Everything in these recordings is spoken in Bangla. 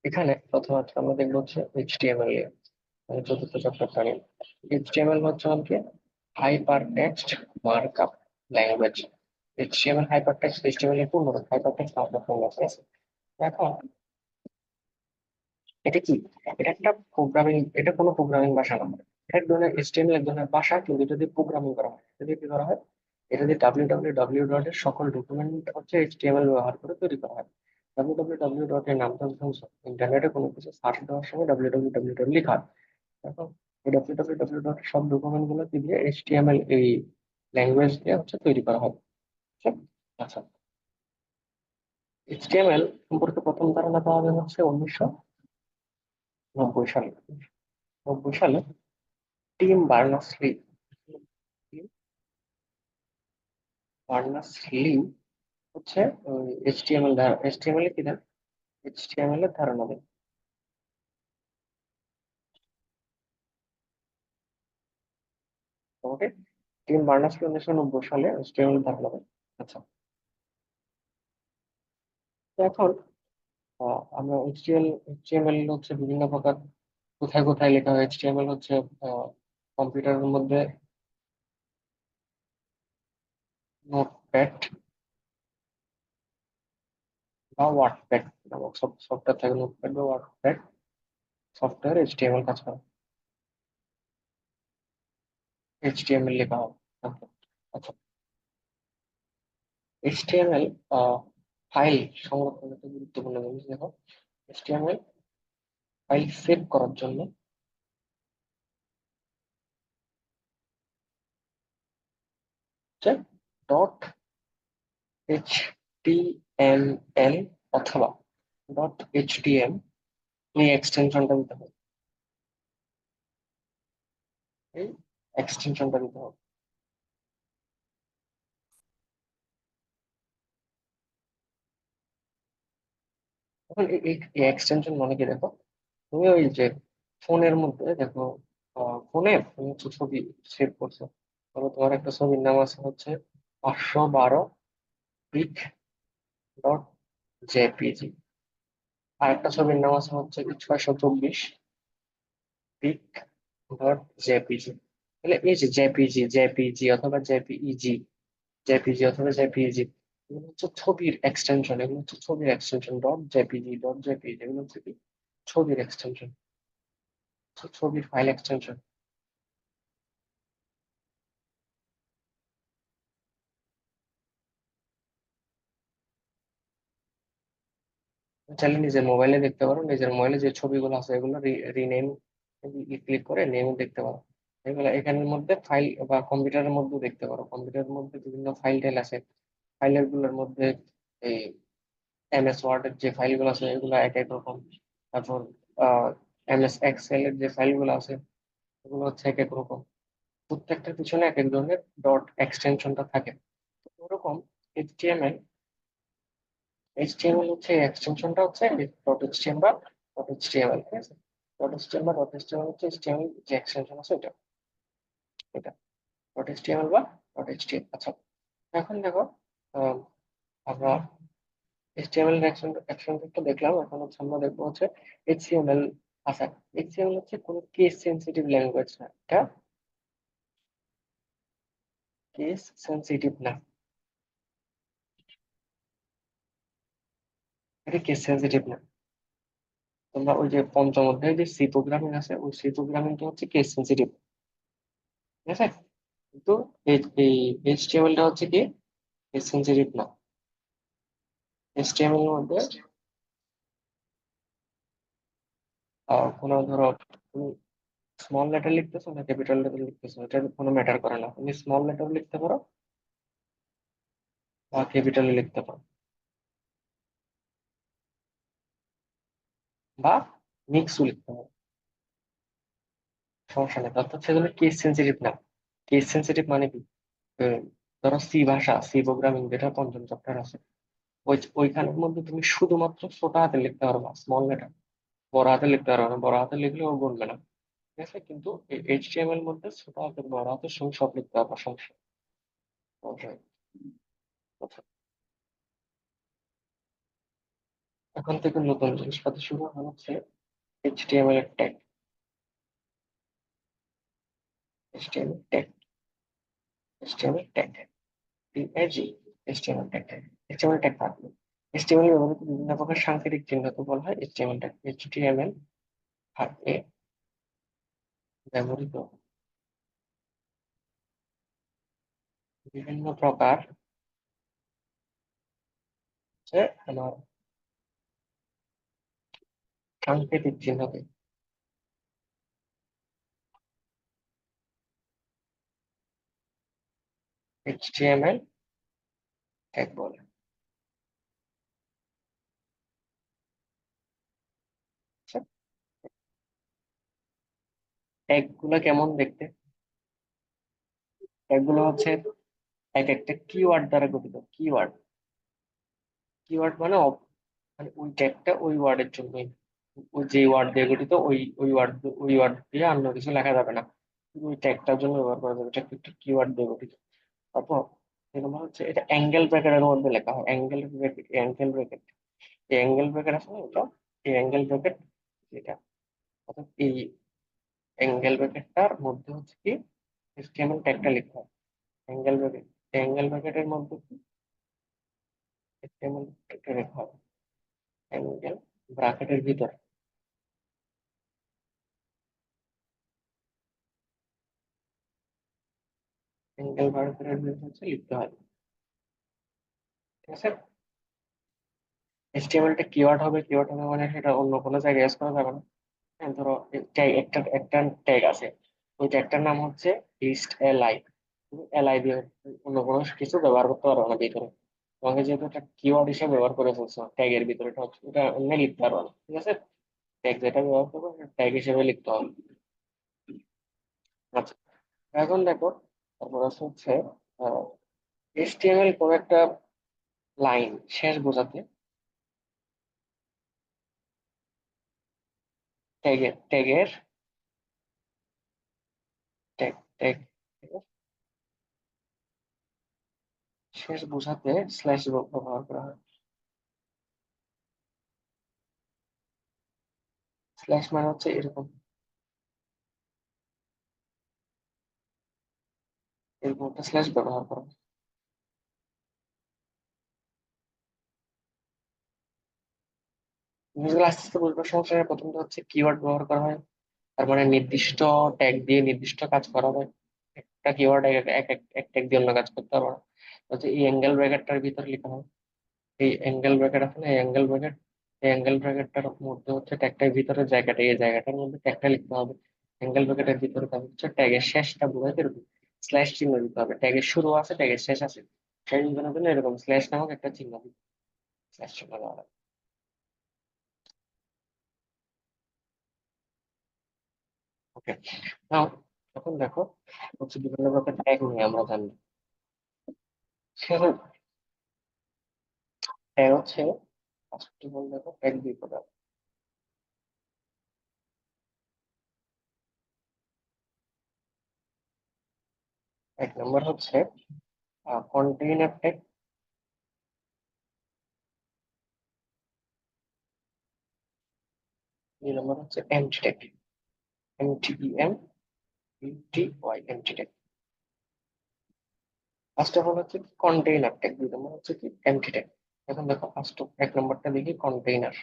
এখানে প্রথমত আমরা দেখবো হচ্ছে এইচটিএমএল এর মানে চতুর্থ চ্যাপ্টারটা নিয়ে। এইচটিএমএল হচ্ছে আমাকে hyper text markup language. HTML hyper text, HTML এর পূর্ণ হাইপার টেক্সট মার্কআপ ল্যাঙ্গুয়েজ। ঠিক আছে, এখন এটা কি? এটা একটা প্রোগ্রামিং, এটা কোনো প্রোগ্রামিং ভাষা না। এটা এক ধরনের এইচটিএমএল, এক ধরনের ভাষা, কিন্তু এটা দিয়ে প্রোগ্রামিং করা হয়। এটা দিয়ে কি করা হয়? এটা দিয়ে ডাব্লিউ ডট এর সকল ডকুমেন্ট হচ্ছে এইচটিএমএল ব্যবহার করে তৈরি করা হয়। ডাব্লিউ ডট এর নাম তো ইন্টারনেটে কোনো কিছু সার্চ দেওয়ার সময় ডট লেখা হয়। এখন এই ডট সব ডকুমেন্ট গুলো কি দিয়ে এইচটিএমএল এই ল্যাঙ্গুয়েজ দিয়ে হচ্ছে তৈরি করা হয়। ঠিক আছে? আচ্ছা, এইচটিএমএল সম্পর্কে প্রথম ধারণা পাওয়া যায় হচ্ছে 1990 সালে। 90 সালে টিম বার্নার্স-লি, টিম বার্নার্স-লি হচ্ছে এইচটিএমএল এর কি দেন, এইচটিএমএল এর ধারণা দেন। ওকে, টিম বার্নার্স-লি 1990 সালে এইচটিএমএল এর ধারণা দেন। আচ্ছা, তো এখন আমরা এইচটিএমএল হচ্ছে বিভিন্ন প্রকার, কোথায় কোথায় লেখা হয়। এইচটিএমএল হচ্ছে কম্পিউটারের মধ্যে নোটপ্যাড বা ওয়ার্ডপ্যাড নামক সফটওয়্যার থাকে। নোটপ্যাড বা ওয়ার্ডপ্যাড সফটওয়্যার এইচটিএমএল কাজ করে, এইচটিএমএল লেখা হয়। আচ্ছা আচ্ছা, এইচটিএমএল ফাইল সংরক্ষণ একটা গুরুত্বপূর্ণ জিনিস। দেখো, এইচটিএমএল ফাইল সেভ করার জন্য হচ্ছে ডট এইচটিএমএল অথবা ডট এইচটিএম এই এক্সটেনশনটা দিতে হবে। এই এক্সটেনশনটা দিতে হবে। এখন এই এক্সটেনশন মানে কি? দেখো, তুমি ওই যে ফোনের মধ্যে দেখো, ফোনে তুমি হচ্ছে ছবি সেভ করছো। ধরো তোমার একটা ছবির নাম আছে হচ্ছে 512 ডট জেপিজি, আর একটা ছবির নাম আছে হচ্ছে 624 পিক ডট জেপিজি। তাহলে এই যে জেপিজি অথবা জেপিইজি এগুলো হচ্ছে ছবির এক্সটেনশন। এগুলো হচ্ছে ছবির এক্সটেনশন। ডট জেপিজি এগুলো হচ্ছে কি? ছবির এক্সটেনশন, ছবির ফাইল এক্সটেনশন। চাইলে নিজের মোবাইলে দেখতে পারো, নিজের মোবাইলে যে ছবিগুলো আছে এগুলো রিনেম ক্লিক করে নেম দেখতে পারো। এগুলো এখানের মধ্যে ফাইল বা কম্পিউটারের মধ্যে দেখতে পারো। কম্পিউটারের মধ্যে বিভিন্ন ফাইল টাইল আছে। ফাইলের গুলোর মধ্যে এই এমএস ওয়ার্ডের যে ফাইলগুলো আছে এগুলো এক এক রকম। তারপর এমএস এক্সেল এর যে ফাইলগুলো আছে এগুলো হচ্ছে এক এক রকম। প্রত্যেকটার পিছনে এক এক ধরনের ডট এক্সটেনশনটা থাকে। তো ওরকম এইচটিএমএল এইচটিএমএল হচ্ছে এক্সটেনশনটা হচ্ছে ডট এইচটিএম বা ডট এইচটিএমএল। ঠিক আছে, ডট এইচটিএম বা ডট এইচটিএমএল হচ্ছে এইচটিএমএল যে এক্সটেনশন আছে এটা, এটা ডট এইচটিএমএল বা ডট এইচটিএম। আচ্ছা, এখন দেখো, আহ, আমরা এইচটিএমএল এক্সটেনশনটা দেখলাম। এখন হচ্ছে আমরা দেখবো হচ্ছে এইচটিএমএল। আচ্ছা, এইচটিএমএল হচ্ছে কোনো কেস সেনসিটিভ ল্যাঙ্গুয়েজ না। এটা কেস সেনসিটিভ না, এটা কেস সেনসিটিভ না। তোমরা ওই যে পঞ্চম অধ্যায়ে যে সি প্রোগ্রামিং আছে, ওই সি প্রোগ্রামিংটা হচ্ছে কেস সেনসিটিভ। ঠিক আছে, কিন্তু এই এই এইচটিএমএলটা হচ্ছে কি? কেস সেনসিটিভ না। এইচটিএমএল এর মধ্যে কোনো ধরো তুমি স্মল লেটার লিখতেছো না ক্যাপিটাল লেটার লিখতেছো, এটা কোনো ম্যাটার করে না। তুমি স্মল লেটার লিখতে পারো বা ক্যাপিটালে লিখতে পারো বা মিক্সও লিখতে পারো, সমস্যা নেই। অর্থাৎ সেগুলো কেস সেনসিটিভ না। কেস সেনসিটিভ মানে কি? উম, ধরো সি ভাষা, সি প্রোগ্রামিং যেটা পঞ্চম চ্যাপ্টার আছে, ওইখানের মধ্যে তুমি শুধুমাত্র ছোট হাতে লিখতে পারবা স্মল লেটার, বড় হাতে লিখতে পারবে না। বড় হাতে লিখলে ও বলবে না। ঠিক আছে, কিন্তু এইচটিএমএল মধ্যে ছোট হাতের বড় হাতের সঙ্গে সব লিখতে পারবা, সমস্যা সমস্যা নেই। আচ্ছা, এখন থেকে নতুন জিনিসপাতি শুরু হচ্ছে এইচটিএমএল এর tag. HTML tag, HTML tag, TAG, HTML tag. HTML tag থাকবে। এইচটিএমএল ব্যবহৃত বিভিন্ন প্রকার সাংকেতিক চিহ্নকে বলা হয় এইচটিএমএল ট্যাগ। এইচটিএমএল এ ব্যবহৃত বিভিন্ন প্রকার হচ্ছে আমার সাংকেতিক চিহ্নকে এইচটিএমএল ট্যাগ বলে। ট্যাগ গুলো কেমন দেখতে? ট্যাগ গুলো হচ্ছে এক একটা কিওয়ার্ড দ্বারা গঠিত। কিওয়ার্ড, কিওয়ার্ড মানে মানে ওই ট্যাগটা ওই ওয়ার্ডের জন্যই, ওই যে ওয়ার্ড দিয়ে গঠিত ওই ওই ওয়ার্ড দিয়ে অন্য কিছু লেখা যাবে না, শুধু ওই ট্যাগটার জন্য ব্যবহার করা যাবে। এটা একটা কিওয়ার্ড দিয়ে গঠিত। তারপর দুই নম্বর হচ্ছে এটা অ্যাঙ্গেল ব্র্যাকেটের মধ্যে লেখা হয়। অ্যাঙ্গেল ব্র্যাকেট, অ্যাঙ্গেল ব্র্যাকেট, এই অ্যাঙ্গেল ব্র্যাকেট আছে না, এটা এই অ্যাঙ্গেল ব্র্যাকেট, এটা অর্থাৎ এই অ্যাঙ্গেল ব্র্যাকেটটার মধ্যে হচ্ছে কি HTML ট্যাগটা লিখতে হয়। অ্যাঙ্গেল ব্র্যাকেট, অ্যাঙ্গেল ব্র্যাকেটের মধ্যে কি HTML ট্যাগটা লেখা হবে অ্যাঙ্গেল ব্র্যাকেটের ভিতর। অ্যাঙ্গেল ব্র্যাকেটের ভিতর হচ্ছে লিখতে হয়। ঠিক আছে। HTML টা কিওয়ার্ড হবে, কিওয়ার্ড হবে মানে সেটা অন্য কোনো জায়গায় ইউজ করা যাবে না। হ্যাঁ, ধরো ট্যাগ, একটা একটা ট্যাগ আছে, ওই ট্যাগটার নাম হচ্ছে লিস্ট এলআই। তুমি এলআই দিয়ে অন্য কোনো কিছু ব্যবহার করতে পারবে না ভিতরে। তোমাকে যেহেতু একটা কিওয়ার্ড হিসেবে ব্যবহার করে ফেলছো ট্যাগের ভিতরে, এটা হচ্ছে এটা এমনি লিখতে পারবে না। ঠিক আছে। ট্যাগ যেটা ব্যবহার করবো ট্যাগ হিসেবে লিখতে হবে। আচ্ছা, এখন দেখো, তারপর হচ্ছে HTML কোন একটা লাইন শেষ বোঝাতে ট্যাগের ট্যাগ ট্যাগ শেষ বোঝাতে স্ল্যাশ ব্যবহার করা হয়। স্ল্যাশ মানে হচ্ছে এরকম, এরকম একটা স্ল্যাশ ব্যবহার করা হয়। জিনিসগুলো আস্তে আস্তে বুঝবার সমস্যা হয়। প্রথমটা হচ্ছে কিওয়ার্ড ব্যবহার করা হয়, তার মানে নির্দিষ্ট ট্যাগ দিয়ে নির্দিষ্ট কাজ করা হয়। একটা কিওয়ার্ড এক এক এক ট্যাগ দিয়ে অন্য কাজ করতে পারবো না। হচ্ছে এই অ্যাঙ্গেল ব্র্যাকেটটার ভিতর লেখা হয়। এই অ্যাঙ্গেল ব্র্যাকেট আছে না, এই অ্যাঙ্গেল ব্র্যাকেট, এই অ্যাঙ্গেল ব্র্যাকেটটার মধ্যে হচ্ছে ট্যাগটার ভিতরে জায়গাটা, এই জায়গাটার মধ্যে ট্যাগটা লিখতে হবে। অ্যাঙ্গেল ব্র্যাকেটের ভিতরে তার হচ্ছে ট্যাগের শেষটা বোঝাতে এরকম স্ল্যাশ চিহ্ন দিতে হবে। ট্যাগের শুরু আছে, ট্যাগের শেষ আছে, সেই বোঝানোর জন্য এরকম স্ল্যাশ নামক একটা চিহ্ন দিতে, স্ল্যাশ চিহ্ন দেওয়া হয়। ওকে, নাও এখন দেখো হচ্ছে বিভিন্ন প্রকার ট্যাগ নিয়ে আমরা জানবো। ট্যাগ হচ্ছে ফার্স্ট অফ অল দেখো ট্যাগ দুই প্রকার। এক নম্বর হচ্ছে কন্টেইনার ট্যাগ, দুই নম্বর হচ্ছে MT tag, MTEM MT tag. First of all হচ্ছে কন্টেইনার ট্যাগ, দুই নম্বর হচ্ছে কি এমটি ট্যাগ। এখন দেখো ফার্স্ট এক নম্বরটা দেখি container.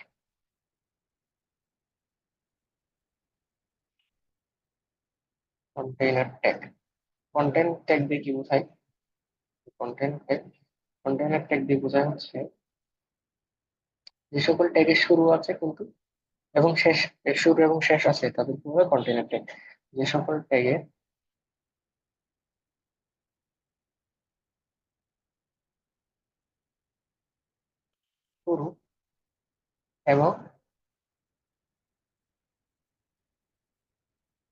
Container tag, content tag দিয়ে কি বোঝায়? কন্টেন্ট ট্যাগ, কন্টেইনার ট্যাগ দিয়ে বোঝায় হচ্ছে যে সকল ট্যাগের শুরু আছে কিন্তু এবং শেষ, এর শুরু এবং শেষ আছে তাদের কি বলে কন্টেইনার ট্যাগ। যে সকল ট্যাগের শুরু এবং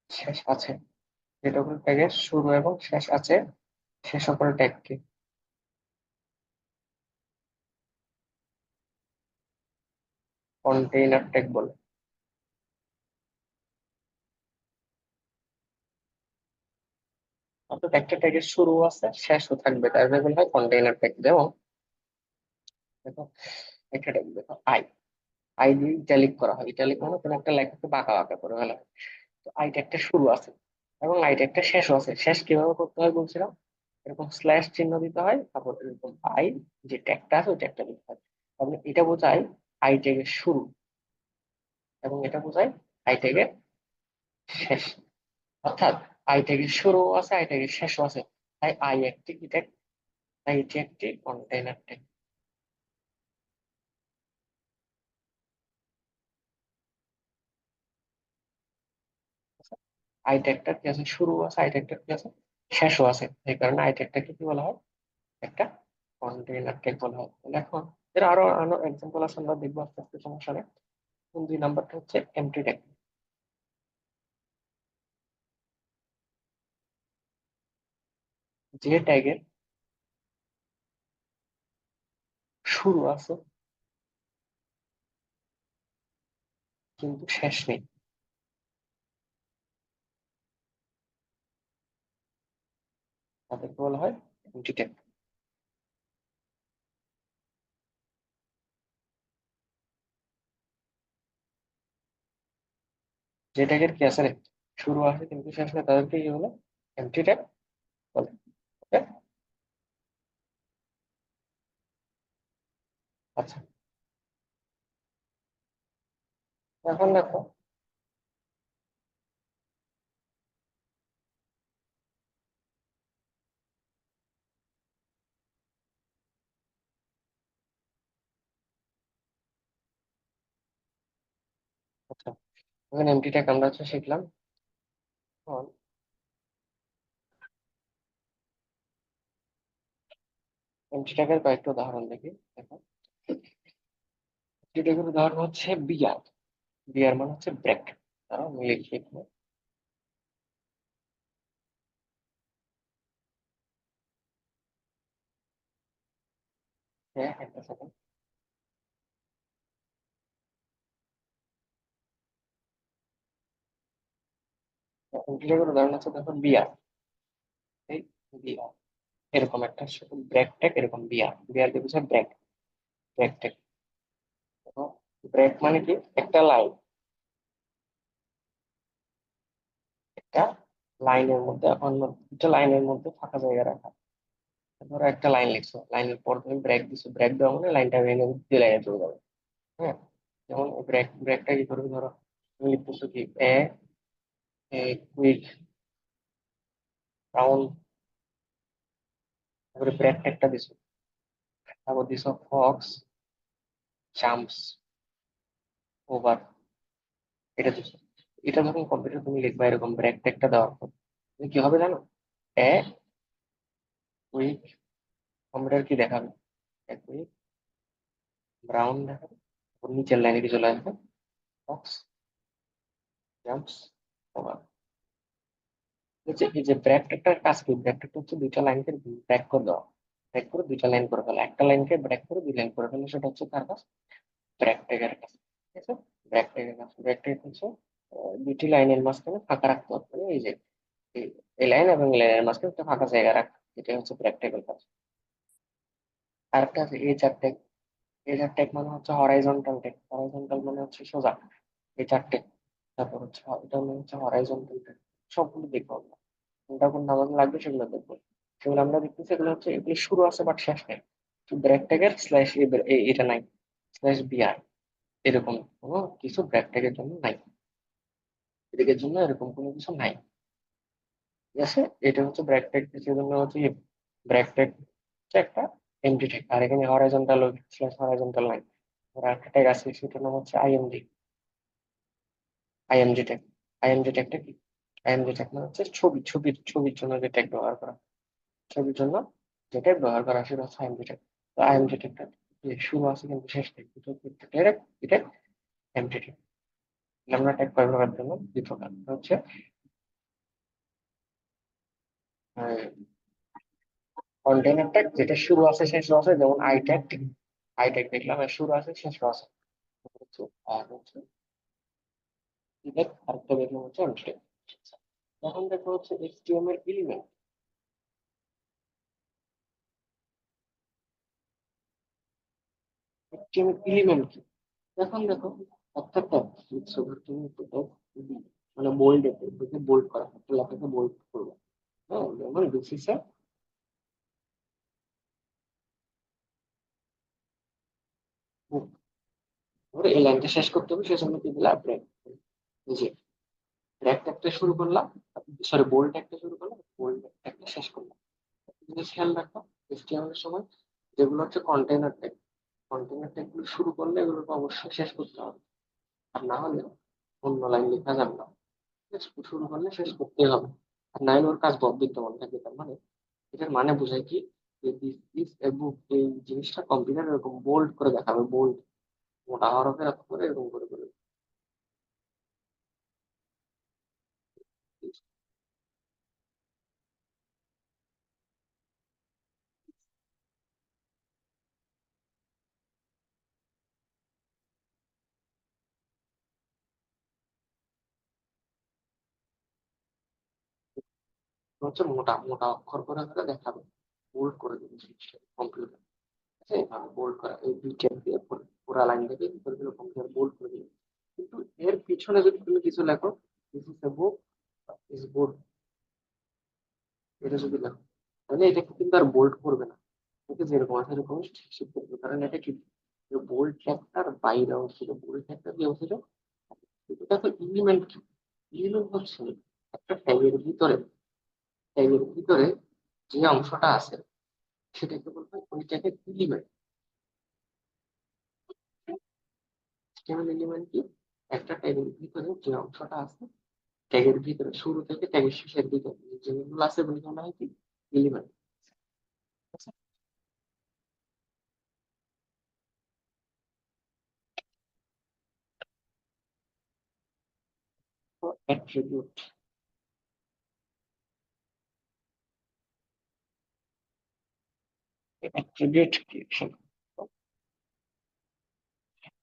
শেষ আছে, যে সকল ট্যাগের শুরু এবং শেষ আছে সে সকল ট্যাগকে কন্টেইনার ট্যাগ বলে। অর্থাৎ একটা ট্যাগের শুরু আছে শেষও থাকবে, তাই বলা হয় কন্টেইনার ট্যাগ। যেমন দেখো একটা ট্যাগ দেখো আই, আই দিয়ে ইটালিক করা হয়। ইটালিক মানে কোনো একটা লেখাকে বাঁকা বাঁকা করে ফেলা হয়। তো আই ট্যাগটা শুরু আছে এবং আই ট্যাগটা শেষও আছে। শেষ কিভাবে করতে হয় বলছিলাম, এরকম স্ল্যাশ চিহ্ন দিতে হয়, তারপর এরকম আই যে ট্যাগটা আছে ওই ট্যাগটা দিতে হয়। তাহলে এটা বোঝায় আই ট্যাগের শুরু এবং এটা বোঝায় আই ট্যাগের শেষ। অর্থাৎ আই ট্যাগের শুরু আছে, আই ট্যাগের শেষও আছে। তাই আই একটি কি ট্যাগ, তাই এটি একটি কন্টেইনার ট্যাগ। আই ট্যাগটার কি আছে, শুরু আছে, আই ট্যাগটার কি আছে, শেষও আছে। এই কারণে আই ট্যাগটাকে কি বলা হয়, একটা কন্টেইনার ট্যাগ বলা হয়। তাহলে এখন এর আরো আরো এক্সাম্পল আছে, আমরা দেখবো আস্তে আস্তে, সমস্যা নেই। এখন 2 নাম্বারটা হচ্ছে এমটি ট্যাগ। যে ট্যাগের শুরু আছে কিন্তু শেষ নেই, তাদেরকে বলা হয় এমটি ট্যাগ। যে ট্যাগের কি আছে রে, শুরু আছে কিন্তু শেষ নেই, তাদেরকে কি বলে, এমটি ট্যাগ বলে। ওকে। আচ্ছা, এখন দেখো, আচ্ছা এখন এমটি ট্যাগ আমরা হচ্ছে শিখলাম। এমটি ট্যাগের কয়েকটা উদাহরণ দেখি। দেখো, এমটি ট্যাগের উদাহরণ হচ্ছে বিয়ার। বিয়ার মানে হচ্ছে ব্রেক। তারা আমি লিখি এখানে। হ্যাঁ, একটা সেকেন্ড। এমটি ট্যাগের উদাহরণ হচ্ছে দেখো বিয়ার। এই বিয়ার এরকম একটা ব্রেক ট্যাগ, এরকম বিয়ার, বিয়ার দিয়ে বোঝায় ব্রেক, ব্রেক ট্যাগ। ব্রেক মানে কি, একটা লাইন, একটা লাইনের মধ্যে অন্য দুটো লাইনের মধ্যে ফাঁকা জায়গা রাখা। ধরো একটা লাইন লিখছো, লাইনের পর তুমি ব্রেক দিছো, ব্রেক দেওয়া মানে লাইনটা ভেঙে দ্বিতীয় লাইনে চলে যাবে। হ্যাঁ, যেমন ব্রেকটা কি করবে, ধরো তুমি লিখতেছো কি এ কুইক রাউন্ড, তারপরে ব্রেক ট্যাগটা দিছো, তারপর দিছো ফক্স জাম্পস ওভার, এটা দিছো। এটা যখন কম্পিউটার তুমি লিখবা এরকম ব্রেক ট্যাগটা দেওয়ার পর, তুমি কি হবে জানো, এ কুইক, কম্পিউটার কি দেখাবে, এ কুইক ব্রাউন দেখাবে, তারপর নিচের লাইনে কি চলে আসবে, ফক্স জাম্পস ওভার। হচ্ছে এই যে ব্র্যাকেটটার কাজ কি, ব্র্যাকেট হচ্ছে দুইটা লাইনকে ব্রেক করে দেওয়া, ব্রেক করে দুইটা লাইন করে ফেলা, একটা লাইনকে ব্রেক করে 2 লাইন করে ফেলে, সেটা হচ্ছে তার কাজ, ব্র্যাকেটের কাজ। ঠিক আছে, ব্র্যাকেটের কাজ, ব্র্যাকেট হচ্ছে দুইটি লাইনের মাঝখানে ফাঁকা রাখতে হবে, মানে এই যে এই এই লাইন এবং এই লাইনের মাঝখানে একটা ফাঁকা জায়গা রাখা, এটা হচ্ছে ব্র্যাকেটের কাজ। আর একটা আছে এই চারটে, এই চারটে মানে হচ্ছে হরাইজন্টাল টেক, হরাইজন্টাল মানে হচ্ছে সোজা, এই চারটে। তারপর হচ্ছে এটা মানে হচ্ছে হরাইজন্টাল টেক। সবগুলো দেখবো আমরা, কোনটা কোনটা আমাদের লাগবে সেগুলো দেখবো। সেগুলো আমরা দেখতেছি, এগুলো হচ্ছে এগুলো শুরু আছে বাট শেষ নেই। ব্র্যাক ট্যাগের স্ল্যাশ এটা নাই, স্ল্যাশ বিআর এরকম কোনো কিছু ব্র্যাক ট্যাগের জন্য নাই, এদিকের জন্য এরকম কোনো কিছু নাই। ঠিক আছে, এটা হচ্ছে ব্র্যাক ট্যাগ, সেজন্য হচ্ছে ব্র্যাক ট্যাগ হচ্ছে একটা এমটি ট্যাগ। আর এখানে হরাইজন্টাল স্ল্যাশ হরাইজন্টাল নাই। আর একটা ট্যাগ আছে সেটার নাম হচ্ছে আইএমডি, আইএমজি ট্যাগ। আইএমজি ট্যাগটা কি, আইএমজি ট্যাগ মানে হচ্ছে ছবির জন্য যে ট্যাগ ব্যবহার করা, ছবির জন্য যেটা ব্যবহার করা, সেটা হচ্ছে আইএমজি ট্যাগ। তো আইএমজি ট্যাগটা যে শুরু আছে কিন্তু শেষ নেই, এটা এটা এমটি ট্যাগ। আমরা ট্যাগ কয় প্রকার জন্য, 2 প্রকার হচ্ছে কন্টেইনার ট্যাগ, যেটা শুরু আছে শেষ আছে, যেমন আই ট্যাগ। আই ট্যাগ দেখলাম এর শুরু আছে শেষ আছে। হচ্ছে আর হচ্ছে ট্যাগ, আরেকটা দেখলাম হচ্ছে এমটি ট্যাগ। এখন দেখো হচ্ছে এইচটিএমএল এলিমেন্ট। এইচটিএমএল এলিমেন্ট কি, এখন দেখো, একটা টেক্সট তুমি মানে বোল্ড, বোল্ড করা, একটা লেখাকে বোল্ড করবো। হ্যাঁ, যেমন দিস ইজ এ বুক। ধরো এই লাইনটা শেষ করতে হবে, সেজন্য কি দিলাম ব্রেক। এই যে ব্রেক একটা শুরু করলাম, সরি বোল্ড একটা শুরু করলাম, বোল্ড একটা শেষ করলাম। জিনিস খেয়াল রাখো, HTML এর সময় যেগুলো হচ্ছে কন্টেইনার ট্যাগ, কন্টেইনার ট্যাগ গুলো শুরু করলে এগুলোকে অবশ্যই শেষ করতে হবে, আর না হলে অন্য লাইন লেখা যাবে না। শুরু করলে শেষ করতেই হবে। আর নাইন ওর কাজ বিদ্যমান থাকে, তার মানে এটার মানে বোঝায় কি, যে দিস ইজ এ বুক, এই জিনিসটা কম্পিউটার এরকম বোল্ড করে দেখাবে, বোল্ড মোটা হরফে এরকম করে, এরকম করে করে হচ্ছে মোটা মোটা অক্ষর করে করে দেখাবে, বোল্ড করে দেবে জিনিসটা কম্পিউটার। ঠিক আছে, এইভাবে বোল্ড করা, এই দুই ট্যাব দিয়ে পুরা লাইন থেকে কি করে দিল, কম্পিউটার বোল্ড করে দিল। কিন্তু এর পিছনে যদি তুমি কিছু লেখো, this is a book, is board, এটা যদি লেখো, তাহলে এটাকে কিন্তু আর বোল্ড করবে না, এটা যেরকম আছে এরকম ঠিক করবে, কারণ এটা কি বোল্ড ট্যাগটার বাইরে অবস্থিত, বোল্ড ট্যাগটা কি অবস্থিত, এটা তো এলিমেন্ট। এলিমেন্ট হচ্ছে একটা ট্যাগের ভিতরে যে অংশটা আছে সেটাকে বলবো ওই ট্যাগের এলিমেন্ট। স্টেমেল এলিমেন্ট কি, একটা ট্যাগের ভিতরে যে অংশটা আছে, ট্যাগের ভিতরে শুরু থেকে ট্যাগের শেষের দিকে যে জিনিসগুলো আছে বলে বলা হয় কি, এলিমেন্ট। অ্যাট্রিবিউট, অ্যাট্রিবিউট কি,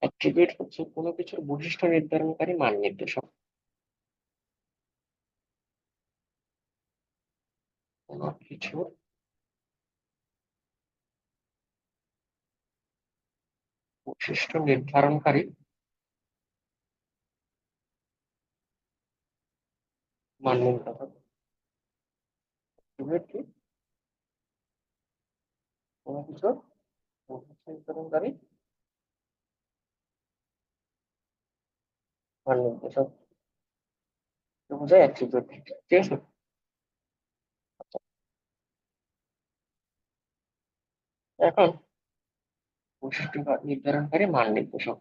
অ্যাট্রিবিউট হচ্ছে কোনো কিছুর বৈশিষ্ট্য নির্ধারণকারী মান নির্দেশক। কোনো কিছুর বৈশিষ্ট্য নির্ধারণকারী মান নির্ধারক। অ্যাট্রিবিউট কি, কোনো কিছুর বৈশিষ্ট্য নির্ধারণকারী মান নির্দেশক বোঝায় অ্যাট্রিবিউট, ঠিক আছে। এখন বৈশিষ্ট্য নির্ধারণকারী মান নির্দেশক,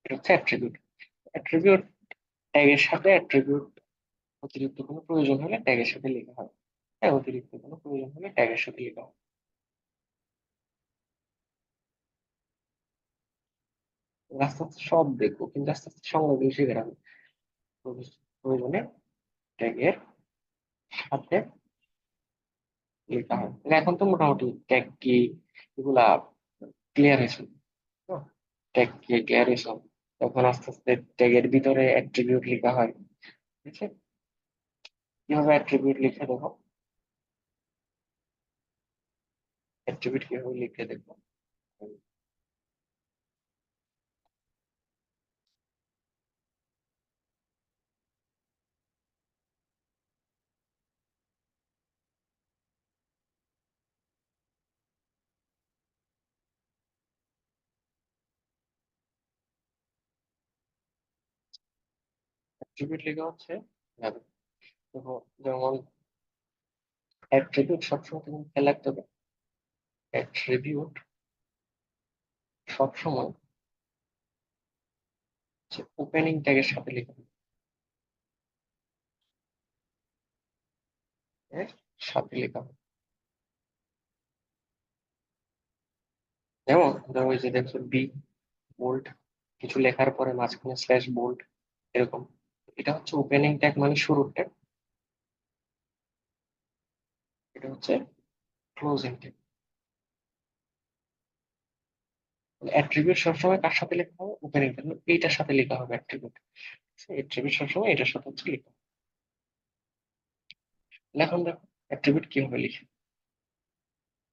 এটা হচ্ছে অ্যাট্রিবিউট। অ্যাট্রিবিউট ট্যাগের সাথে অ্যাট্রিবিউট অতিরিক্ত কোনো প্রয়োজন হলে ট্যাগের সাথে লেখা হয়। হ্যাঁ, অতিরিক্ত কোনো প্রয়োজন হলে ট্যাগের সাথে লেখা হয়। আস্তে আস্তে সব দেখবো, কিন্তু আস্তে আস্তে সংজ্ঞাগুলো শিখে রাখবো। প্রয়োজনে ট্যাগের সাথে লেখা হয়। তাহলে এখন তো মোটামুটি ট্যাগ কি এগুলা ক্লিয়ার হয়েছে, ট্যাগ কি ক্লিয়ার হয়েছে। তখন আস্তে আস্তে ট্যাগের ভিতরে অ্যাট্রিবিউট লেখা হয়, ঠিক আছে। কিভাবে অ্যাট্রিবিউট লিখে দেখো, অ্যাট্রিবিউট কিভাবে লিখে দেখো। অ্যাট্রিবিউট লেখা হচ্ছে, দেখো দেখো, যেমন অ্যাট্রিবিউট সবসময় তুমি খেয়াল রাখতে হবে, অ্যাট্রিবিউট সবসময় ওপেনিং ট্যাগের সাথে লেখা হবে, এর সাথে লেখা হবে। যেমন ধরো ওই যে দেখছো বি বোল্ড, কিছু লেখার পরে মাঝখানে স্ল্যাশ বোল্ড, এরকম। এটা হচ্ছে ওপেনিং ট্যাগ, মানে শুরুর ট্যাগ। এটা হচ্ছে ক্লোজিং ট্যাগ। অ্যাট্রিবিউট সবসময় কার সাথে লেখা হবে, ওপেনিং ট্যাগ, এইটার সাথে লেখা হবে অ্যাট্রিবিউট। অ্যাট্রিবিউট সবসময় এটার সাথে হচ্ছে লেখা হবে। তাহলে এখন দেখো অ্যাট্রিবিউট কিভাবে লিখে,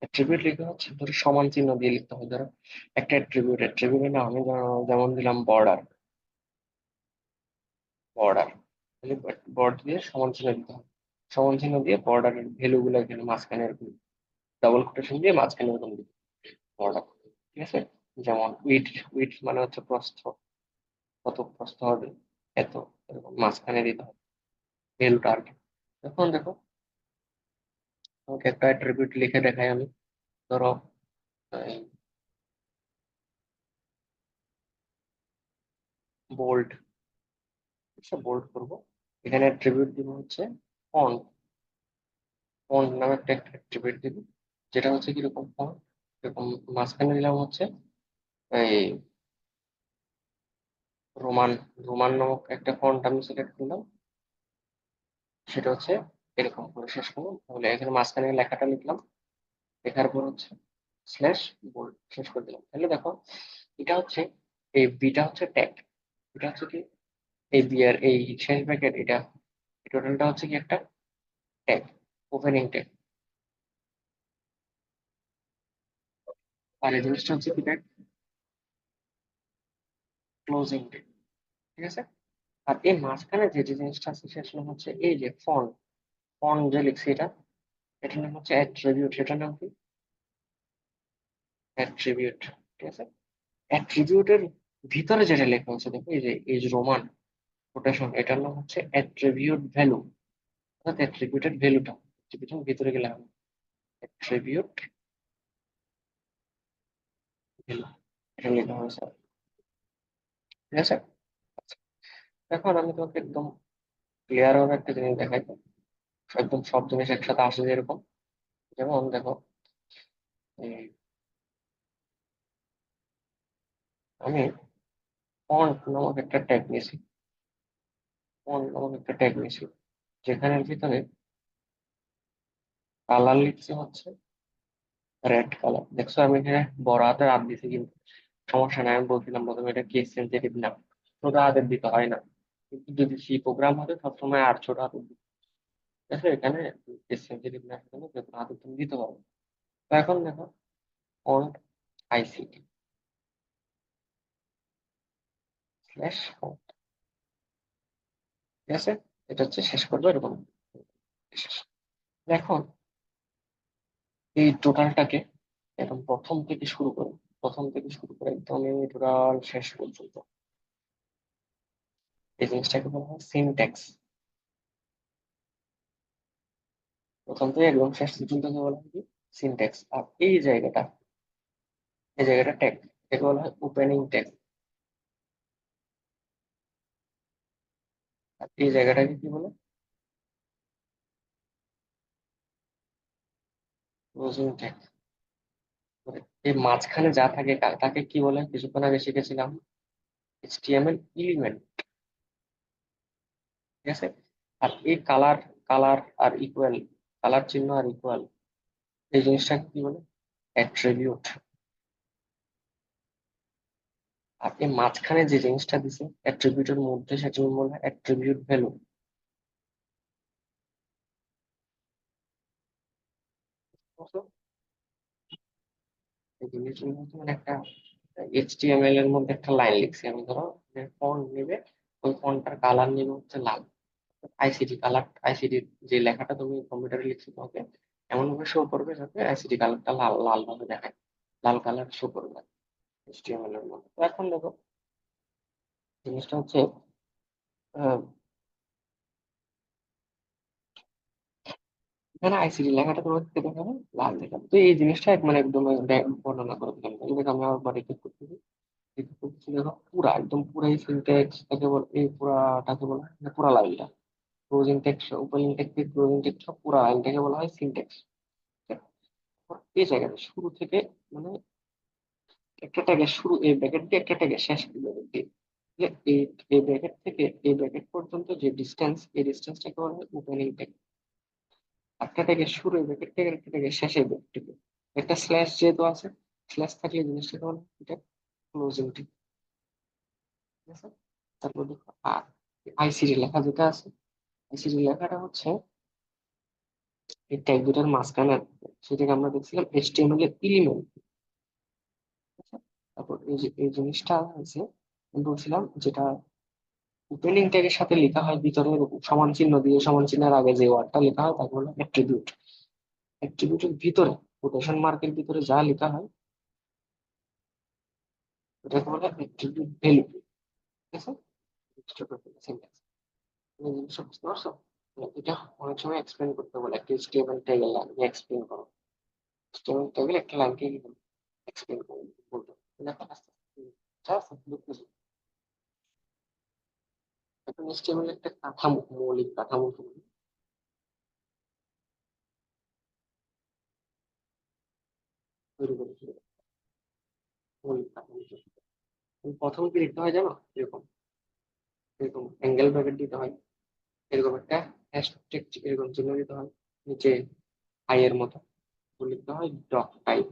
অ্যাট্রিবিউট লিখে হচ্ছে ধরো সমান চিহ্ন দিয়ে লিখতে হবে। ধরো একটা অ্যাট্রিবিউটের নাম আমি যেমন দিলাম বর্ডার, বর্ডার বর্ডার দিয়ে সমান চিহ্ন দিতে হবে। সমান চিহ্ন দিয়ে বর্ডারের ভ্যালু গুলো এখানে মাঝখানে এরকম ডাবল কোটেশন দিয়ে মাঝখানে এরকম দিতে বর্ডার। ঠিক আছে, যেমন উইথ মানে হচ্ছে প্রস্থ, কত প্রস্থ হবে এত, এরকম মাঝখানে দিতে হবে ভ্যালুটা আর কি। এখন দেখো তোমাকে একটা অ্যাট্রিবিউট লিখে দেখাই আমি। ধরো বোল্ড, বোল্ড করবো। এখানে অ্যাট্রিবিউট দিব হচ্ছে ফন্ট, ফন্ট নামে একটা অ্যাট্রিবিউট দিব, যেটা হচ্ছে কিরকম ফন্ট, এরকম মাঝখানে দিলাম হচ্ছে এই রোমান, রোমান নামক একটা ফন্ট আমি সিলেক্ট করলাম, সেটা হচ্ছে এরকম করে শেষ করলাম। তাহলে এখানে মাঝখানে লেখাটা লিখলাম, লেখার পর হচ্ছে স্ল্যাশ বোল্ড শেষ করে দিলাম। তাহলে দেখো এটা হচ্ছে, এই বিটা হচ্ছে ট্যাগ, এটা হচ্ছে কি এই বি এর এই শেষ ব্র্যাকেট, এটা টোটালটা হচ্ছে কি একটা ট্যাগ, ওপেনিং ট্যাগ। আর এই জিনিসটা হচ্ছে কি ট্যাগ, ক্লোজিং ট্যাগ। ঠিক আছে, আর এই মাঝখানে যে যে জিনিসটা আছে সেটা হচ্ছে এই যে ফন্ট, ফন্ট যে লিখছি এটা, এটার নাম হচ্ছে অ্যাট্রিবিউট, সেটার নাম কি অ্যাট্রিবিউট। ঠিক আছে, অ্যাট্রিবিউটের ভিতরে যেটা লেখা আছে দেখো এই যে এই যে রোমান কোটেশন, এটার নাম হচ্ছে অ্যাট্রিবিউট ভ্যালু, অর্থাৎ অ্যাট্রিবিউটের ভ্যালুটা অ্যাট্রিবিউটের ভিতরে গেলে হবে অ্যাট্রিবিউট ভ্যালু, এটা লেখা হয়েছে। ঠিক আছে, এখন আমি তোমাকে একদম ক্লিয়ার ভাবে একটা জিনিস দেখাই, একদম সব জিনিস একসাথে আসে যেরকম। যেমন দেখো এই আমি ফন্ট নামক একটা ট্যাগ নিয়েছি, ফন্ট নামক একটা ট্যাগ নিয়েছি, যেখানের ভিতরে কালার লিখছে হচ্ছে রেড কালার। দেখছো আমি এখানে বড় হাতের হাত দিছি, কিন্তু সমস্যা নাই, আমি বলছিলাম প্রথমে এটা কেস সেন্সিটিভ না, ছোট হাতের দিতে হয় না। কিন্তু যদি সি প্রোগ্রাম হতে সবসময় আর ছোট হাতের দিতে, ঠিক আছে, এখানে কেস সেন্সিটিভ না, এখানে যে কোনো হাতের তুমি দিতে পারো। তো এখন দেখো ফন্ট আইসিটি স্ল্যাশ ফন্ট, ঠিক আছে, এটা হচ্ছে শেষ করবো এরকম শেষ। এখন এই টোটালটাকে একদম প্রথম থেকে শুরু করে একদম টোটাল শেষ পর্যন্ত এই জিনিসটাকে বলা হয় সিনট্যাক্স। প্রথম থেকে একদম শেষ পর্যন্ত বলা হয় কি সিনট্যাক্স। আর এই জায়গাটা ট্যাগ, এটাকে বলা হয় ওপেনিং ট্যাগ। আর এই জায়গাটাকে কি বলে ক্লোজিং ট্যাগ। এই মাঝখানে যা থাকে তাকে কি বলে কিছুক্ষণ আগে শিখেছিলাম এইচটিএমএল এলিমেন্ট। ঠিক আছে, আর এই কালার, কালার আর ইকুয়াল, কালার চিহ্ন আর ইকুয়াল, এই জিনিসটাকে কি বলে অ্যাট্রিবিউট। আর এই মাঝখানে যে জিনিসটা দিছে অ্যাট্রিবিউটের মধ্যে, সেটা বলে অ্যাট্রিবিউট ভ্যালু। এই জিনিসগুলো হচ্ছে মানে একটা এইচটিএমএল এর মধ্যে একটা লাইন লিখছি আমি, ধরো যে ফন্ট নেবে, ওই ফন্টটার কালার নেবে হচ্ছে লাল, আইসিডি কালার, আইসিডি যে লেখাটা তুমি কম্পিউটারে লিখছো তোমাকে এমন ভাবে শো করবে যাতে আইসিডি কালারটা লাল লাল ভাবে দেখায়, লাল কালার শো করবে এইচটিএমএল এর মধ্যে। তো এখন দেখো জিনিসটা হচ্ছে আহ, এখানে আইসিডি লেখাটা তোমাকে দেখাবে লাল দেখাবে। তো এই জিনিসটা মানে একদম বর্ণনা করে দিলাম। তাহলে দেখো আমি আবার রিপিট করতেছি, রিপিট করতেছি। দেখো পুরা একদম পুরাই সিনট্যাক্স তাকে বলে, এই পুরাটাকে বলা হয় মানে পুরা লাইনটা closing text, opening text, closing text পুরা লাইনটাকে বলা হয় সিনট্যাক্স। এই জায়গাটা শুরু থেকে মানে একটা ট্যাগের শুরু এই ব্র্যাকেট দিয়ে, একটা ট্যাগের শেষ এই ব্র্যাকেট দিয়ে, যে এই এই ব্র্যাকেট থেকে এই ব্র্যাকেট পর্যন্ত যে ডিস্টেন্স, এই ডিস্টেন্সটাকে বলা হয় ওপেনিং ট্যাগ। একটা ট্যাগের শুরু এই ব্র্যাকেট থেকে, একটা ট্যাগের শেষে এই ব্র্যাকেট থেকে, একটা স্ল্যাশ যেহেতু আছে, স্ল্যাশ থাকলে এই জিনিসটাকে বলা হয় এটা ক্লোজিং ট্যাগ। ঠিক আছে, তারপর দেখো আর আইসিডি লেখা যেটা আছে, আইসিডি লেখাটা হচ্ছে এই ট্যাগ দুটার মাঝখানে সেটাকে আমরা দেখছিলাম HTML এর এলিমেন্ট। তারপর এই জিনিসটা হচ্ছে আমি বলছিলাম, যেটা ওপেনিং ট্যাগের সাথে লেখা হয় ভিতরে সমান চিহ্ন দিয়ে, সমান চিহ্নের আগে যে ওয়ার্ডটা লেখা হয় তাকে বলে অ্যাট্রিবিউট। অ্যাট্রিবিউটের ভিতরে কোটেশন মার্কের ভিতরে যা লেখা হয় ওটাকে বলে অ্যাট্রিবিউট ভ্যালু। ঠিক আছে, ছোট সেন্টেন্স তুমি জিনিসটা বুঝতে পারছো? এটা অনেক সময় এক্সপ্লেন করতে বলে, একটা HTML ট্যাগের লাইন এক্সপ্লেন করো। HTML ট্যাগের একটা লাইনকে এক্সপ্লেন করো বলতে, দেখো আস্তে আস্তে যা আছে বুঝতেছো। এখন HTML একটা কাঠামো, মৌলিক কাঠামো তৈরি করে ফেলে, মৌলিক কাঠামো তৈরি করে। প্রথমে কি লিখতে হয় জানো? এরকম এরকম অ্যাঙ্গেল ব্র্যাকেট দিতে হয়, এরকম একটা হ্যাশট্যাগ এরকম চিহ্ন দিতে হয় নিচে আই এর মতো, লিখতে হয় ডক টাইপ,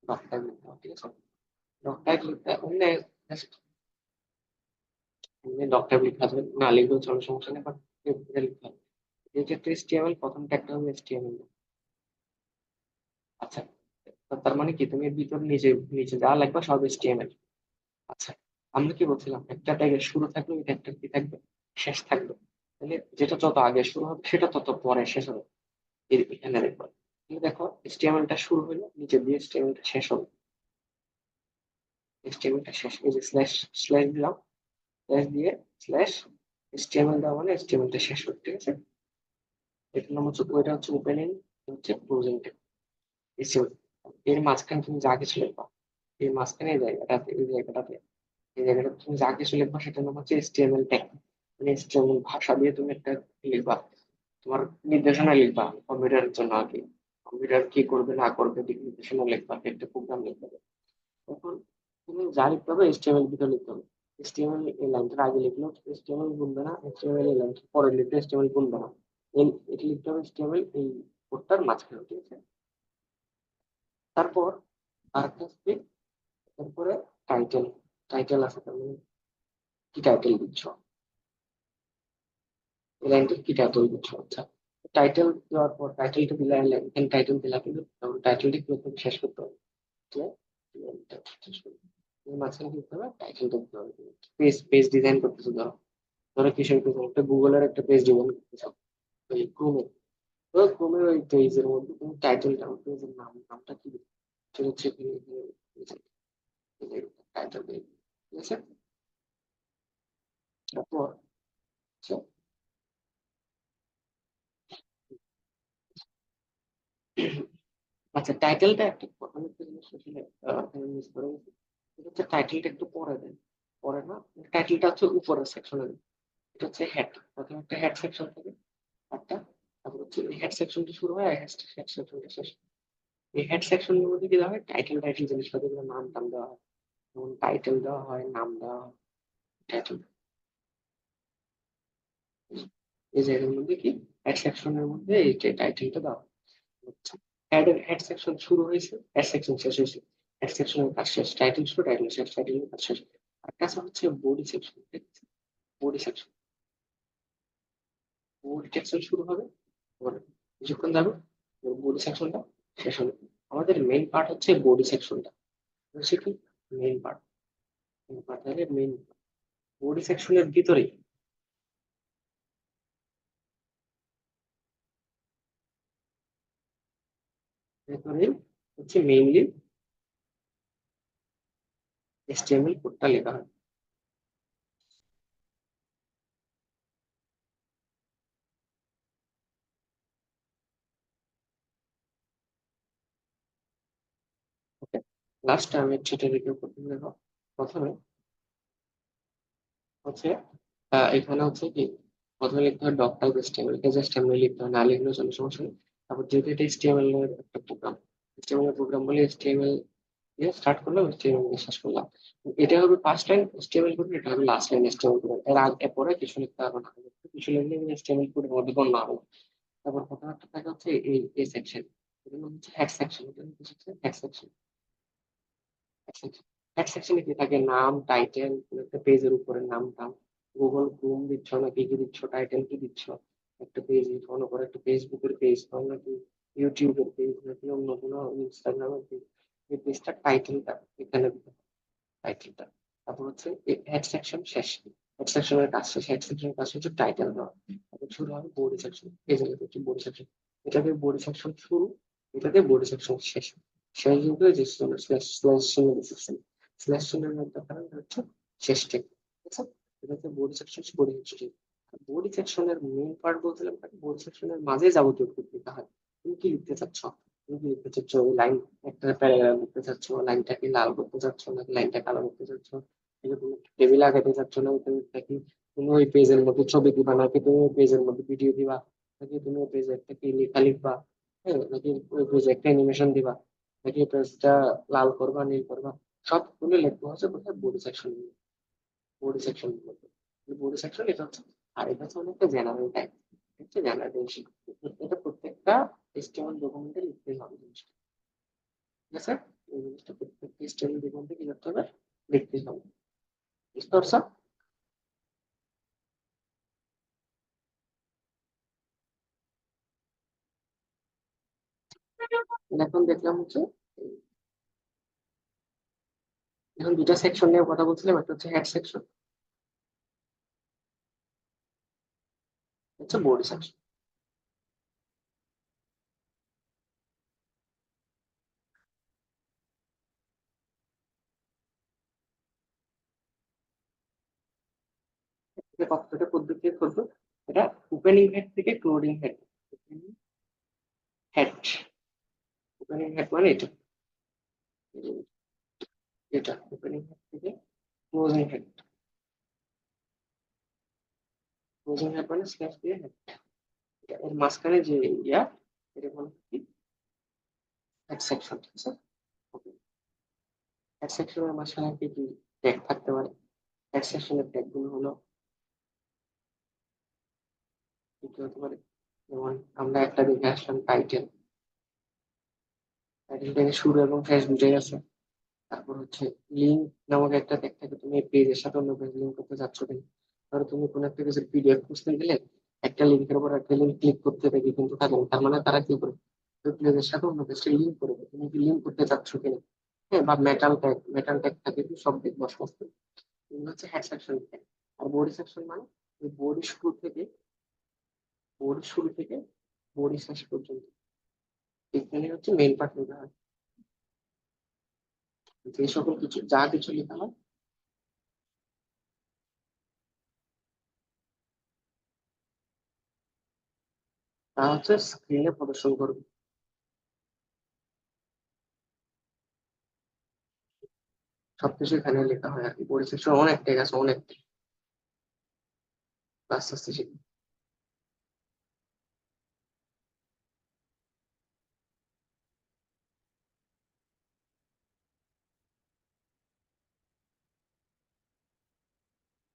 ডক টাইপ লিখতে হয়। ঠিক আছে, ডক টাইপ লিখতে অন্য ডক টাইপ লিখতে হবে না, লিখলেও চলো সমস্যা নেই, বাট লিখতে হবে। এই যে HTML প্রথম ট্যাগটা হবে HTML। আচ্ছা, তো তার মানে কি তুমি এর ভিতর নিচে নিচে যা লিখবা সব HTML। আচ্ছা, আমরা কি বলছিলাম একটা ট্যাগের শুরু থাকলে ওই ট্যাগটা কি থাকবে? শেষ থাকবে। তাহলে যেটা যত আগে শুরু হবে সেটা তত পরে শেষ হবে। এখানে দেখো, কিন্তু দেখো HTML টা শুরু হলো নিচে দিয়ে, HTML টা শেষ হবে, HTML টা শেষ, এই যে স্ল্যাশ স্ল্যাশ দিলাম, স্ল্যাশ দিয়ে স্ল্যাশ HTML দেওয়া মানে HTML টা শেষ হবে। ঠিক আছে, এটার নাম হচ্ছে, ওইটা হচ্ছে ওপেনিং, হচ্ছে ক্লোজিং ট্যাগ। এর মাঝখানে তুমি যা কিছু লিখবা, এই মাঝখানে এই জায়গাটাতে তুমি যা কিছু লিখবা সেটার নাম হচ্ছে HTML ট্যাগ। মানে HTML ভাষা দিয়ে তুমি একটা লিখবা, তোমার নির্দেশনা লিখবা কম্পিউটারের জন্য আর কি। কম্পিউটার কি করবে না করবে দিক নির্দেশনা লিখবা, একটা প্রোগ্রাম লিখবে। তখন তুমি যা লিখতে হবে HTML ভিতরে লিখতে হবে। HTML এই লাইনটার আগে লিখলেও HTML গুনবে না, HTML এই লাইনটার পরে লিখলে HTML গুনবে না। এটি লিখতে হবে HTML এই কোডটার মাঝখানে। ঠিক আছে, তারপর আরেকটা স্টেপ, তারপরে টাইটেল। টাইটেল আছে, তার মানে কি টাইটেল দিচ্ছ, এই লাইনটার কি টাইটেল দিচ্ছ। আচ্ছা, টাইটেল দেওয়ার পর টাইটেলটা দিলে এখানে টাইটেল দিলা, কিন্তু টাইটেলটি প্রথমে শেষ করতে হবে। ঠিক আছে? শেষ করতে হবে। এর মাঝখানে কি করতে হবে? টাইটেলটা দিতে হবে। পেজ পেজ ডিজাইন করতেছো, ধরো ধরো কিসের পেজ, একটা গুগলের একটা পেজ ডিজাইন করতেছো ওই ক্রোমে। তো ক্রোমের ওই পেজের মধ্যে তুমি টাইটেলটা, পেজের নামটা কি দিবে? সেটা হচ্ছে টাইটেল দিয়ে দিবে। ঠিক আছে, তারপর আচ্ছা, আচ্ছা টাইটেলটা একটু আমি একটা জিনিস আসলে মিস করে গেছি। এটা হচ্ছে টাইটেলটা একটু পরে দেন, পরে না, টাইটেলটা হচ্ছে উপরের সেকশনে। এটা হচ্ছে হেড, প্রথমে একটা হেড সেকশন থাকে একটা, তারপর হচ্ছে এই হেড সেকশনটা শুরু হয়, হেড সেকশনটা শেষ হয়। এই হেড সেকশনের মধ্যে কি দেওয়া হয়? টাইটেল টাইটেল জিনিসপত্র, নাম টাম দেওয়া হয়, যেমন টাইটেল দেওয়া হয়, নাম দেওয়া হয়, টাইটেল। এই জায়গার মধ্যে কি হেড সেকশনের মধ্যে এই টাইটেলটা দেওয়া হয়। আচ্ছা, হেড সেকশন শুরু হয়েছে, হেড সেকশন শেষ হয়েছে, হেড সেকশনের কাজ শেষ, টাইটেল শুরু, টাইটেল শেষ, টাইটেলের কাজ শেষ। আর কাছে হচ্ছে body section. Body section, body section শুরু হবে, এবার কিছুক্ষণ যাবে, বডি সেকশনটা শেষ হবে। আমাদের মেইন পার্ট হচ্ছে বডি সেকশনটা, হচ্ছে কি মেইন পার্ট। মেইন পার্ট তাহলে মেইন বডি সেকশনের ভিতরে, ভিতরে হচ্ছে মেইনলি HTML কোডটা লেখা হয়। ওকে, লাস্ট আমি সেটা রিভিউ করতে দেখো। প্রথমে হচ্ছে এখানে হচ্ছে কি, প্রথমে লিখতে হয় ডক টাইপ HTML, কে জাস্ট এমনি লিখতে হয়, না লিখলেও চলে, সমস্যা নেই। তারপর যেহেতু এটা HTML এর একটা প্রোগ্রাম, HTML এর প্রোগ্রাম বলে HTML দিয়ে স্টার্ট করলাম, HTML দিয়ে শেষ করলাম। এটা হবে ফার্স্ট লাইন HTML কোড, এটা হবে লাস্ট লাইন HTML কোড। এর আগে পরে কিছু লিখতে হবে না, কিছু লিখলে HTML কোডের মধ্যে গণ্য হবে। তারপর প্রথম একটা থাকে হচ্ছে এই সেকশন, এটা হচ্ছে হেড সেকশন, এটা হচ্ছে হেড সেকশন। হেড সেকশনে কি থাকে? নাম, টাইটেল, একটা পেজের উপরে নাম টাম, গুগল ক্রোম দিচ্ছ নাকি কি দিচ্ছ, টাইটেল কি দিচ্ছ, একটা পেজ ফলো করো, একটা ফেসবুকের পেজ পাও নাকি ইউটিউবের পেজ নাকি অন্য কোনো ইনস্টাগ্রামের পেজ, এই পেজটার টাইটেলটা এখানে দিতে হবে, টাইটেলটা। তারপর হচ্ছে হেড সেকশন শেষ, হেড সেকশনের কাজ শেষ, হেড সেকশনের কাজ হচ্ছে টাইটেল দেওয়া। তারপর শুরু হবে বডি সেকশন, এই যে হচ্ছে বডি সেকশন, এটাকে বডি সেকশন শুরু, এটাকে বডি সেকশন শেষ। শেষ কিন্তু এই যে স্ল্যাশ স্ল্যাশ সেকশন, স্ল্যাশ চিহ্নের মধ্যে কারণ হচ্ছে শেষ ঠিক আছে। এটা হচ্ছে body section, body section. Body সেকশনের মেইন পার্ট বলছিলাম, বডি সেকশনের মাঝে যাবতীয় লিখতে হয়। তুমি কি লিখতে চাচ্ছ, তুমি কি লিখতে চাচ্ছ ওই লাইন, একটা প্যারাগ্রাফ লিখতে চাচ্ছ, লাইনটাকে লাল করতে চাচ্ছ নাকি লাইনটা কালো করতে চাচ্ছ, নাকি তুমি টেবিল আগাতে চাচ্ছ না, তুমি নাকি তুমি ওই পেজের মধ্যে ছবি দিবা, নাকি তুমি ওই পেজের মধ্যে ভিডিও দিবা, নাকি তুমি ওই পেজে একটা কি লেখা লিখবা, হ্যাঁ, নাকি ওই পেজে একটা অ্যানিমেশন দিবা, নাকি পেজটা লাল করবা নীল করবা, সবগুলো লিখতে হচ্ছে কোথায়, বডি সেকশন, বডি সেকশন বলতে। বডি সেকশন এটা হচ্ছে, আর এটা হচ্ছে অনেকটা জেনারেল টাইপ, হচ্ছে জেনারেল, এটা প্রত্যেকটা এসটিএমএল ডকুমেন্টে লিখতে হবে জিনিসটা, ঠিক আছে। এই জিনিসটা প্রত্যেকটা এসটিএমএল ডকুমেন্টে কি করতে হবে, লিখতে হবে, বুঝতে পারছো? এখন দেখলাম হচ্ছে, এখন দুটা সেকশন নিয়ে কথা বলছিলাম, একটা হচ্ছে হেড সেকশন, হচ্ছে বডি সেকশন। এটা কতটা পদ্ধতি করবো, এটা ওপেনিং হেড থেকে closing head, head, opening head মানে এটা, এটা ওপেনিং হেড থেকে ক্লোজিং হেড, ক্লোজিং হেড মানে স্ল্যাশ দিয়ে head। এর মাঝখানে যে ইয়া, এটা বলে কি, হেড সেকশন, ঠিক আছে। হেড সেকশনের মাঝখানে কি কি ট্যাগ থাকতে পারে, হেড সেকশনের ট্যাগ গুলো হলো কি কি হতে পারে, যেমন আমরা একটা দেখে আসলাম টাইটেল, টাইটেল থেকে শুরু এবং শেষ দুটোই আছে। তারপর হচ্ছে লিঙ্ক নামক একটা ট্যাগ থাকে, তুমি এই পেজের সাথে অন্য পেজ লিঙ্ক করতে চাচ্ছ কিনা, ধরো তুমি কোনো একটা পেজের পিডিএফ খুঁজতে গেলে একটা লিঙ্কের উপর একটা লিঙ্ক ক্লিক করতে দেখি কিন্তু থাকে না, তার মানে তারা কি করে, ওই পেজের সাথে অন্য পেজটা লিঙ্ক করে দেয়। তুমি কি লিঙ্ক করতে চাচ্ছ কিনা, হ্যাঁ, বা মেটাল ট্যাগ, মেটাল ট্যাগ থাকে কি সব দেখবো সমস্ত, এগুলো হচ্ছে হেড সেকশন ট্যাগ। আর বডি সেকশন মানে ওই বডি শুরু থেকে, বডি শুরু থেকে বডি শেষ পর্যন্ত, এখানে হচ্ছে মেইন পার্ট লেখা হয়, যে সকল কিছু যা কিছু লেখা হয় তা হচ্ছে স্ক্রিনে প্রদর্শন করবে। সবকিছু এখানে লেখা হয় আর কি, বডি সেকশন অনেক ট্যাগ আছে, অনেক, আস্তে আস্তে শিখবে।